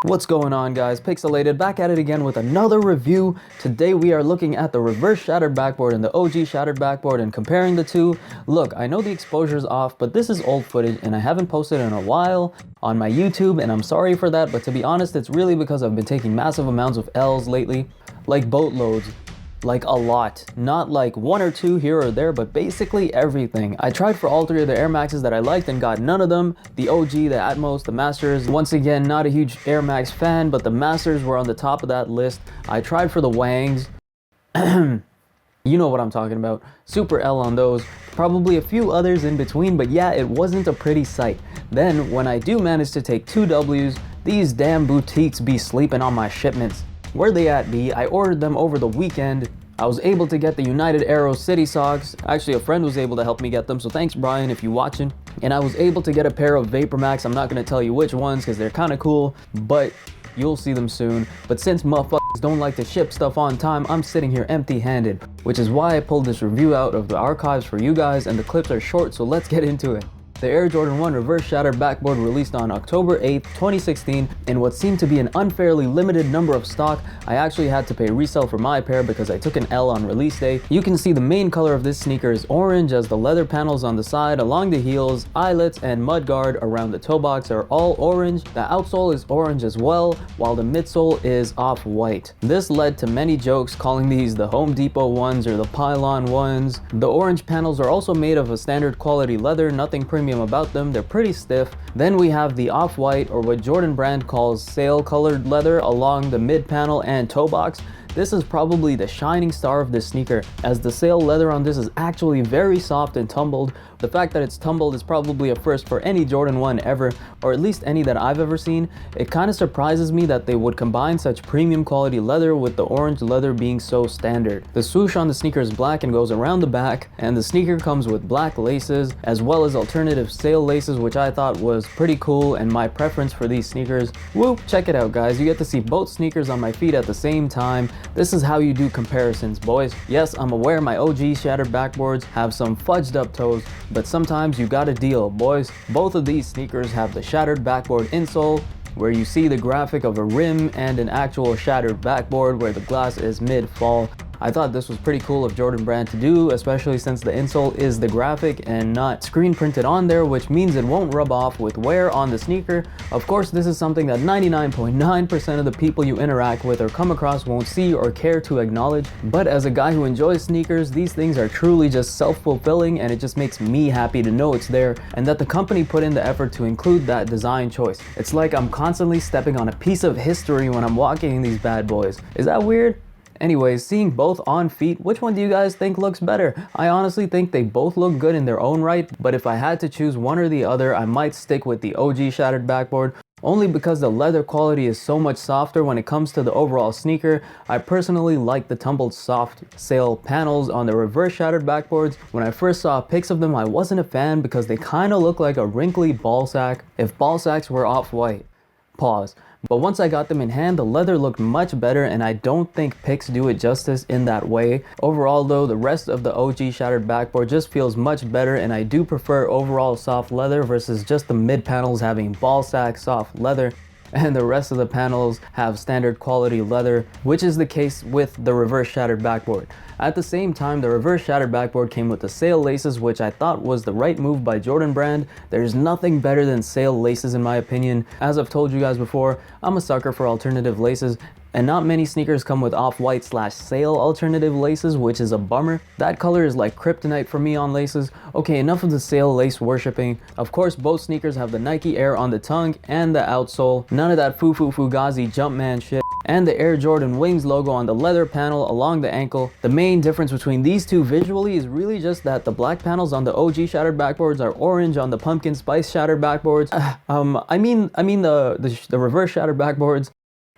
What's going on, guys? Pixelated back at it again with another review. Today we are looking at the reverse shattered backboard and the OG shattered backboard and comparing the two. Look, I know the exposure's off, but this is old footage and I haven't posted in a while on my YouTube, and I'm sorry for that, but to be honest, it's really because I've been taking massive amounts of L's lately, like boatloads. Like a lot, not like one or two here or there, but basically everything. I tried for all three of the Air Maxes that I liked and got none of them. The OG, the Atmos, the Masters. Once again, not a huge Air Max fan, but the Masters were on the top of that list. I tried for the Wangs. You know what I'm talking about. Super L on those. Probably a few others in between, but yeah, it wasn't a pretty sight. Then when I do manage to take two W's, these damn boutiques be sleeping on my shipments. Where they at, B? I ordered them over the weekend. I was able to get the United Arrow City socks. Actually, a friend was able to help me get them, so thanks, Brian, if you're watching. And I was able to get a pair of Vapor Max. I'm not going to tell you which ones because they're kind of cool, but you'll see them soon. But since motherfuckers don't like to ship stuff on time, I'm sitting here empty-handed, which is why I pulled this review out of the archives for you guys, and the clips are short, so let's get into it. The Air Jordan 1 Reverse Shattered Backboard released on October 8th, 2016 in what seemed to be an unfairly limited number of stock. I actually had to pay resale for my pair because I took an L on release day. You can see the main color of this sneaker is orange, as the leather panels on the side, along the heels, eyelets, and mudguard around the toe box are all orange. The outsole is orange as well, while the midsole is off-white. This led to many jokes calling these the Home Depot ones or the Pylon ones. The orange panels are also made of a standard quality leather, nothing premium about them. They're pretty stiff. Then we have the off-white, or what Jordan Brand calls sail colored leather, along the mid panel and toe box. This is probably the shining star of this sneaker, as the sail leather on this is actually very soft and tumbled. The fact that it's tumbled is probably a first for any Jordan 1 ever, or at least any that I've ever seen. It kind of surprises me that they would combine such premium quality leather with the orange leather being so standard. The swoosh on the sneaker is black and goes around the back, and the sneaker comes with black laces as well as alternative sail laces, which I thought was pretty cool and my preference for these sneakers. Whoop, check it out, guys. You get to see both sneakers on my feet at the same time. This is how you do comparisons, boys. Yes, I'm aware my OG shattered backboards have some fudged up toes, but sometimes you gotta deal, boys. Both of these sneakers have the shattered backboard insole, where you see the graphic of a rim, and an actual shattered backboard where the glass is mid-fall. I thought this was pretty cool of Jordan Brand to do, especially since the insole is the graphic and not screen printed on there, which means it won't rub off with wear on the sneaker. Of course, this is something that 99.9% of the people you interact with or come across won't see or care to acknowledge. But as a guy who enjoys sneakers, these things are truly just self-fulfilling, and it just makes me happy to know it's there and that the company put in the effort to include that design choice. It's like I'm constantly stepping on a piece of history when I'm walking in these bad boys. Is that weird? Anyways, seeing both on feet, which one do you guys think looks better? I honestly think they both look good in their own right, but if I had to choose one or the other, I might stick with the OG shattered backboard, only because the leather quality is so much softer when it comes to the overall sneaker. I personally like the tumbled soft sail panels on the reverse shattered backboards. When I first saw pics of them, I wasn't a fan because they kind of look like a wrinkly ball sack if ball sacks were off-white. Pause. But once I got them in hand, the leather looked much better, and I don't think pics do it justice in that way. Overall though, the rest of the OG shattered backboard just feels much better, and I do prefer overall soft leather versus just the mid panels having ball sack soft leather, and the rest of the panels have standard quality leather, which is the case with the reverse shattered backboard. At the same time, the reverse shattered backboard came with the sail laces, which I thought was the right move by Jordan Brand. There's nothing better than sail laces in my opinion. As I've told you guys before, I'm a sucker for alternative laces, and not many sneakers come with off-white / sail alternative laces, which is a bummer. That color is like kryptonite for me on laces. Okay, enough of the sail lace worshipping. Of course, both sneakers have the Nike Air on the tongue and the outsole. None of that Fugazi Jumpman shit. And the Air Jordan Wings logo on the leather panel along the ankle. The main difference between these two visually is really just that the black panels on the OG shattered backboards are orange on the pumpkin spice shattered backboards. I mean the reverse shattered backboards.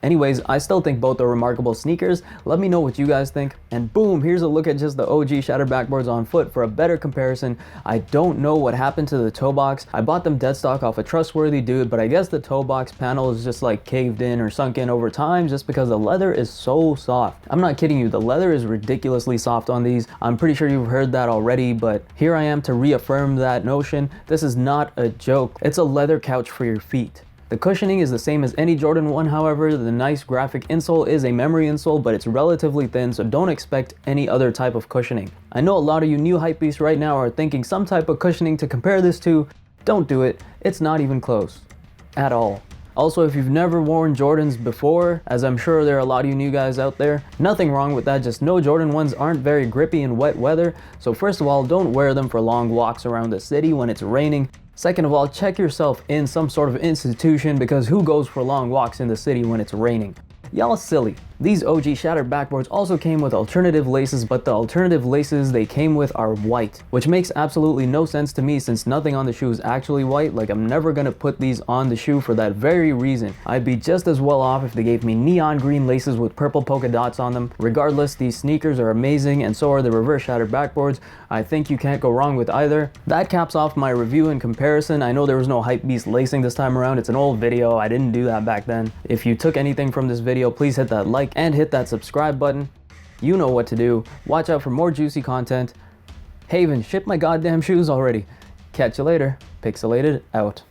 Anyways, I still think both are remarkable sneakers. Let me know what you guys think. And boom, here's a look at just the OG shattered backboards on foot for a better comparison. I don't know what happened to the toe box. I bought them dead stock off a trustworthy dude, but I guess the toe box panel is just like caved in or sunk in over time just because the leather is so soft. I'm not kidding you, the leather is ridiculously soft on these. I'm pretty sure you've heard that already, but here I am to reaffirm that notion. This is not a joke. It's a leather couch for your feet. The cushioning is the same as any Jordan 1, however, the nice graphic insole is a memory insole, but it's relatively thin, so don't expect any other type of cushioning. I know a lot of you new hypebeasts right now are thinking some type of cushioning to compare this to. Don't do it, it's not even close. At all. Also, if you've never worn Jordans before, as I'm sure there are a lot of you new guys out there, nothing wrong with that, just know Jordan 1s aren't very grippy in wet weather, so first of all, don't wear them for long walks around the city when it's raining. Second of all, check yourself in some sort of institution, because who goes for long walks in the city when it's raining? Y'all silly. These OG shattered backboards also came with alternative laces, but the alternative laces they came with are white, which makes absolutely no sense to me since nothing on the shoe is actually white. Like, I'm never gonna put these on the shoe for that very reason. I'd be just as well off if they gave me neon green laces with purple polka dots on them. Regardless, these sneakers are amazing, and so are the reverse shattered backboards. I think you can't go wrong with either. That caps off my review and comparison. I know there was no hypebeast lacing this time around. It's an old video. I didn't do that back then. If you took anything from this video, please hit that like and hit that subscribe button. You know what to do. Watch out for more juicy content. Haven, ship my goddamn shoes already. Catch you later. Pixelated out.